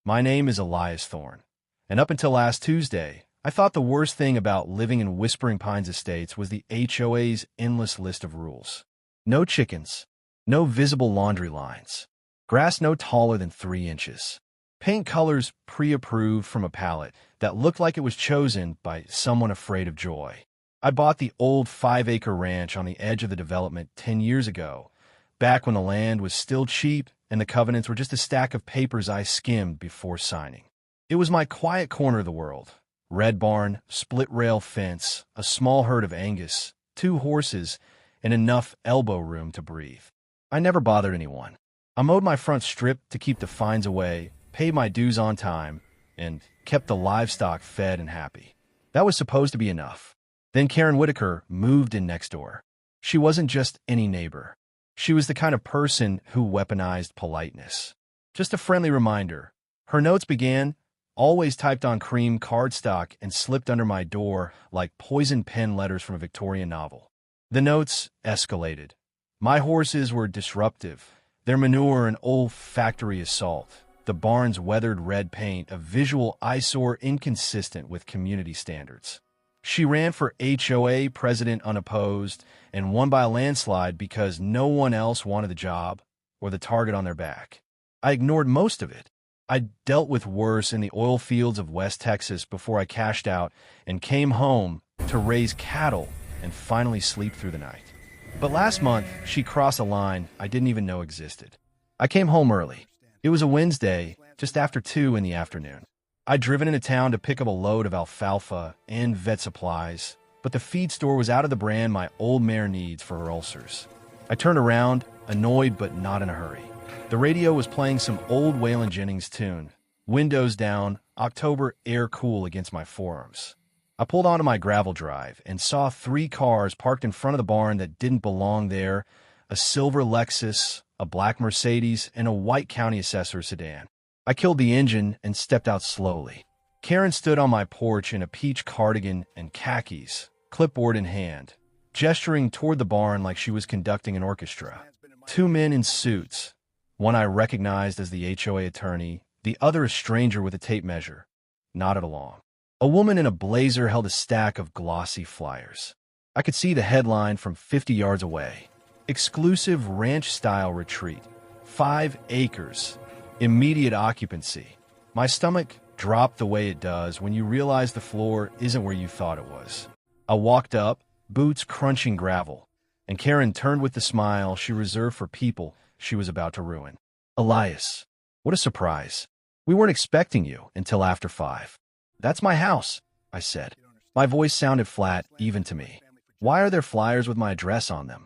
My name is Elias Thorne, and up until last Tuesday, I thought the worst thing about living in Whispering Pines Estates was the HOA's endless list of rules. No chickens, no visible laundry lines, grass no taller than 3 inches, paint colors pre-approved from a palette that looked like it was chosen by someone afraid of joy. I bought the old 5-acre ranch on the edge of the development 10 years ago, back when the land was still cheap and the covenants were just a stack of papers I skimmed before signing. It was my quiet corner of the world. Red barn, split-rail fence, a small herd of Angus, 2 horses, and enough elbow room to breathe. I never bothered anyone. I mowed my front strip to keep the fines away, paid my dues on time, and kept the livestock fed and happy. That was supposed to be enough. Then Karen Whitaker moved in next door. She wasn't just any neighbor. She was the kind of person who weaponized politeness. Just a friendly reminder. Her notes began, always typed on cream cardstock and slipped under my door like poison pen letters from a Victorian novel. The notes escalated. My horses were disruptive, their manure an olfactory assault, the barn's weathered red paint a visual eyesore inconsistent with community standards. She ran for HOA president unopposed and won by a landslide because no one else wanted the job or the target on their back. I ignored most of it. I dealt with worse in the oil fields of West Texas before I cashed out and came home to raise cattle and finally sleep through the night. But last month, she crossed a line I didn't even know existed. I came home early. It was a Wednesday, just after 2 in the afternoon. I'd driven into town to pick up a load of alfalfa and vet supplies, but the feed store was out of the brand my old mare needs for her ulcers. I turned around, annoyed but not in a hurry. The radio was playing some old Waylon Jennings tune, windows down, October air cool against my forearms. I pulled onto my gravel drive and saw 3 cars parked in front of the barn that didn't belong there, a silver Lexus, a black Mercedes, and a white county assessor sedan. I killed the engine and stepped out slowly. Karen stood on my porch in a peach cardigan and khakis, clipboard in hand, gesturing toward the barn like she was conducting an orchestra. 2 men in suits, one I recognized as the HOA attorney, the other a stranger with a tape measure, nodded along. A woman in a blazer held a stack of glossy flyers. I could see the headline from 50 yards away. Exclusive ranch-style retreat. 5 acres. Immediate occupancy. My stomach dropped the way it does when you realize the floor isn't where you thought it was. I walked up, boots crunching gravel, and Karen turned with the smile she reserved for people she was about to ruin. Elias, what a surprise. We weren't expecting you until after 5. That's my house, I said. My voice sounded flat, even to me. Why are there flyers with my address on them?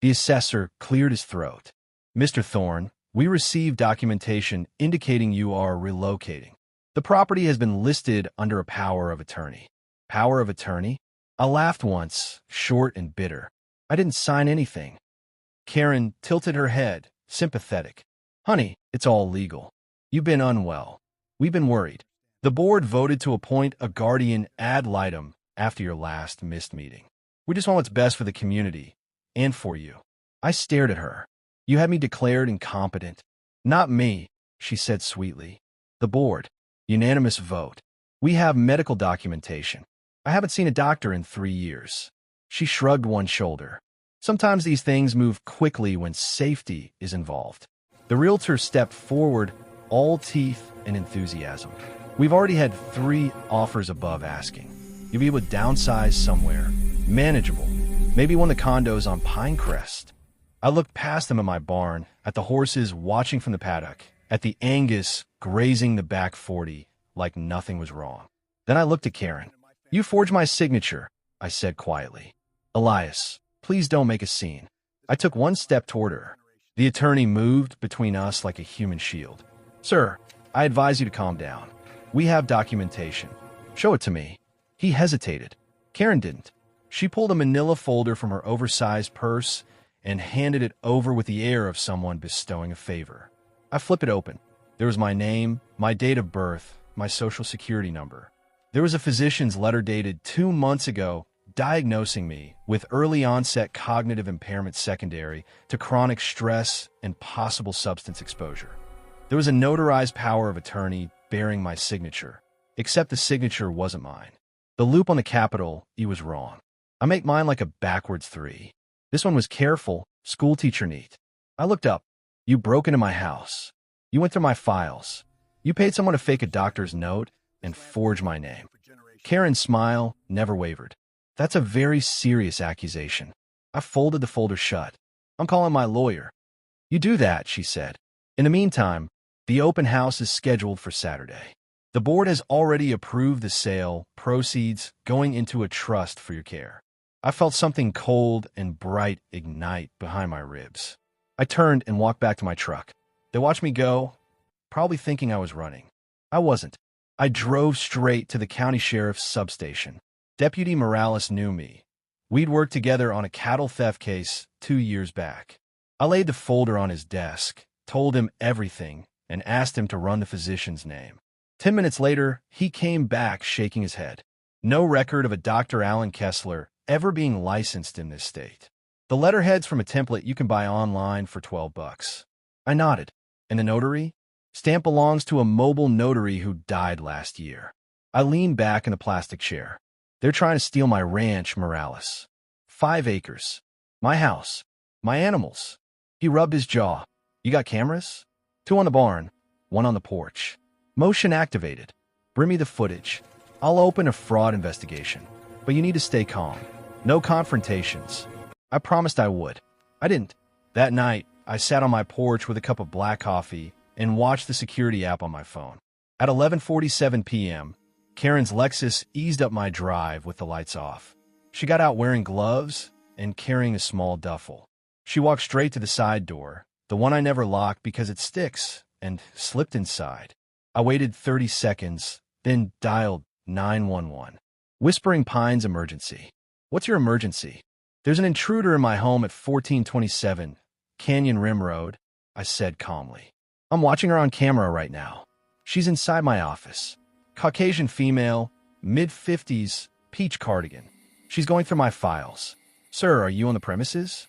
The assessor cleared his throat. Mr. Thorne, we received documentation indicating you are relocating. The property has been listed under a power of attorney. Power of attorney? I laughed once, short and bitter. I didn't sign anything. Karen tilted her head, sympathetic. Honey, it's all legal. You've been unwell. We've been worried. The board voted to appoint a guardian ad litem after your last missed meeting. We just want what's best for the community and for you. I stared at her. You had me declared incompetent. Not me, she said sweetly. The board. Unanimous vote. We have medical documentation. I haven't seen a doctor in 3 years. She shrugged one shoulder. Sometimes these things move quickly when safety is involved. The realtor stepped forward, all teeth and enthusiasm. We've already had 3 offers above asking. You'll be able to downsize somewhere. Manageable. Maybe one of the condos on Pinecrest. I looked past them in my barn, at the horses watching from the paddock, at the Angus grazing the back 40 like nothing was wrong. Then I looked at Karen. You forged my signature, I said quietly. Elias, please don't make a scene. I took one step toward her. The attorney moved between us like a human shield. Sir, I advise you to calm down. We have documentation. Show it to me. He hesitated. Karen didn't. She pulled a manila folder from her oversized purse and handed it over with the air of someone bestowing a favor. I flipped it open. There was my name, my date of birth, my social security number. There was a physician's letter dated 2 months ago diagnosing me with early onset cognitive impairment secondary to chronic stress and possible substance exposure. There was a notarized power of attorney bearing my signature, except the signature wasn't mine. The loop on the capital E was wrong. I make mine like a backwards 3. This one was careful, schoolteacher neat. I looked up. You broke into my house. You went through my files. You paid someone to fake a doctor's note and forge my name. Karen's smile never wavered. That's a very serious accusation. I folded the folder shut. I'm calling my lawyer. You do that, she said. In the meantime, the open house is scheduled for Saturday. The board has already approved the sale, proceeds going into a trust for your care. I felt something cold and bright ignite behind my ribs. I turned and walked back to my truck. They watched me go, probably thinking I was running. I wasn't. I drove straight to the county sheriff's substation. Deputy Morales knew me. We'd worked together on a cattle theft case 2 years back. I laid the folder on his desk, told him everything, and asked him to run the physician's name. 10 minutes later, he came back shaking his head. No record of a Dr. Alan Kessler ever being licensed in this state. The letterhead's from a template you can buy online for $12. I nodded. And the notary? Stamp belongs to a mobile notary who died last year. I leaned back in the plastic chair. They're trying to steal my ranch, Morales. 5 acres. My house. My animals. He rubbed his jaw. You got cameras? 2 on the barn, 1 on the porch. Motion activated. Bring me the footage. I'll open a fraud investigation. But you need to stay calm. No confrontations. I promised I would. I didn't. That night, I sat on my porch with a cup of black coffee and watched the security app on my phone. At 11:47 p.m., Karen's Lexus eased up my drive with the lights off. She got out wearing gloves and carrying a small duffel. She walked straight to the side door, the one I never locked because it sticks, and slipped inside. I waited 30 seconds, then dialed 911. Whispering Pines emergency. What's your emergency? There's an intruder in my home at 1427 Canyon Rim Road, I said calmly. I'm watching her on camera right now. She's inside my office. Caucasian female, mid-50s, peach cardigan. She's going through my files. Sir, are you on the premises?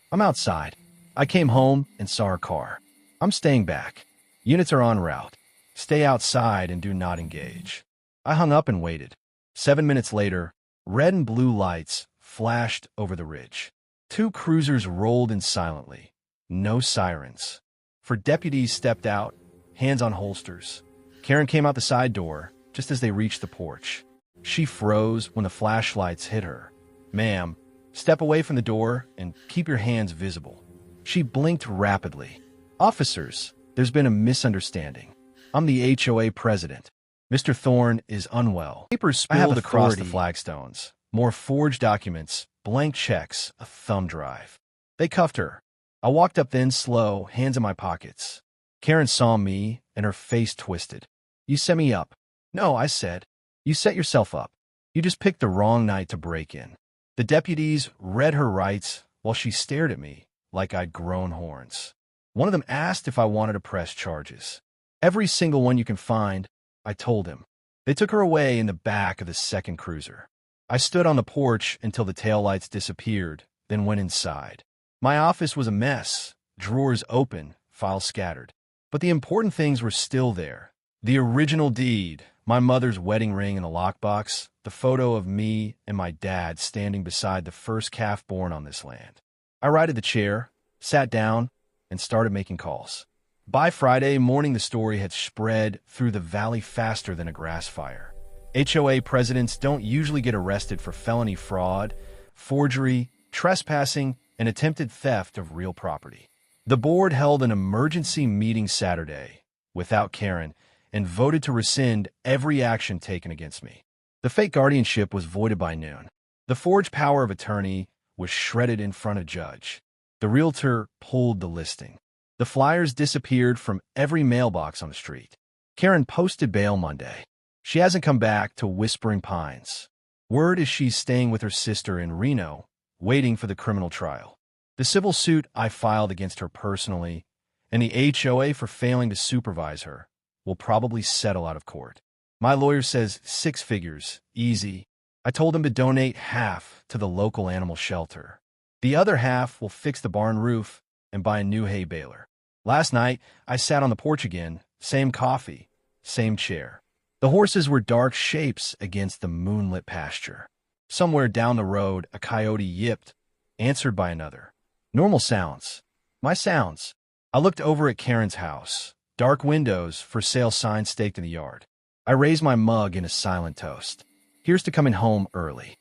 I'm outside. I came home and saw her car. I'm staying back. Units are en route. Stay outside and do not engage. I hung up and waited. 7 minutes later, red and blue lights flashed over the ridge. 2 cruisers rolled in silently. No sirens. 4 deputies stepped out, hands on holsters. Karen came out the side door just as they reached the porch. She froze when the flashlights hit her. Ma'am, step away from the door and keep your hands visible. She blinked rapidly. Officers, there's been a misunderstanding. I'm the HOA president. Mr. Thorne is unwell. Papers spilled across the flagstones. More forged documents, blank checks, a thumb drive. They cuffed her. I walked up then slow, hands in my pockets. Karen saw me, and her face twisted. You set me up. No, I said. You set yourself up. You just picked the wrong night to break in. The deputies read her rights while she stared at me like I'd grown horns. One of them asked if I wanted to press charges. Every single one you can find, I told him. They took her away in the back of the second cruiser. I stood on the porch until the taillights disappeared, then went inside. My office was a mess, drawers open, files scattered. But the important things were still there. The original deed, my mother's wedding ring in the lockbox, the photo of me and my dad standing beside the first calf born on this land. I righted the chair, sat down, and started making calls. By Friday morning, the story had spread through the valley faster than a grass fire. HOA presidents don't usually get arrested for felony fraud, forgery, trespassing, and attempted theft of real property. The board held an emergency meeting Saturday, without Karen, and voted to rescind every action taken against me. The fake guardianship was voided by noon. The forged power of attorney was shredded in front of judge. The realtor pulled the listing. The flyers disappeared from every mailbox on the street. Karen posted bail Monday. She hasn't come back to Whispering Pines. Word is she's staying with her sister in Reno, waiting for the criminal trial. The civil suit I filed against her personally, and the HOA for failing to supervise her, will probably settle out of court. My lawyer says 6 figures, easy. I told him to donate half to the local animal shelter. The other half will fix the barn roof and buy a new hay baler. Last night, I sat on the porch again, same coffee, same chair. The horses were dark shapes against the moonlit pasture. Somewhere down the road, a coyote yipped, answered by another. Normal sounds. My sounds. I looked over at Karen's house. Dark windows, for sale sign staked in the yard. I raised my mug in a silent toast. Here's to coming home early.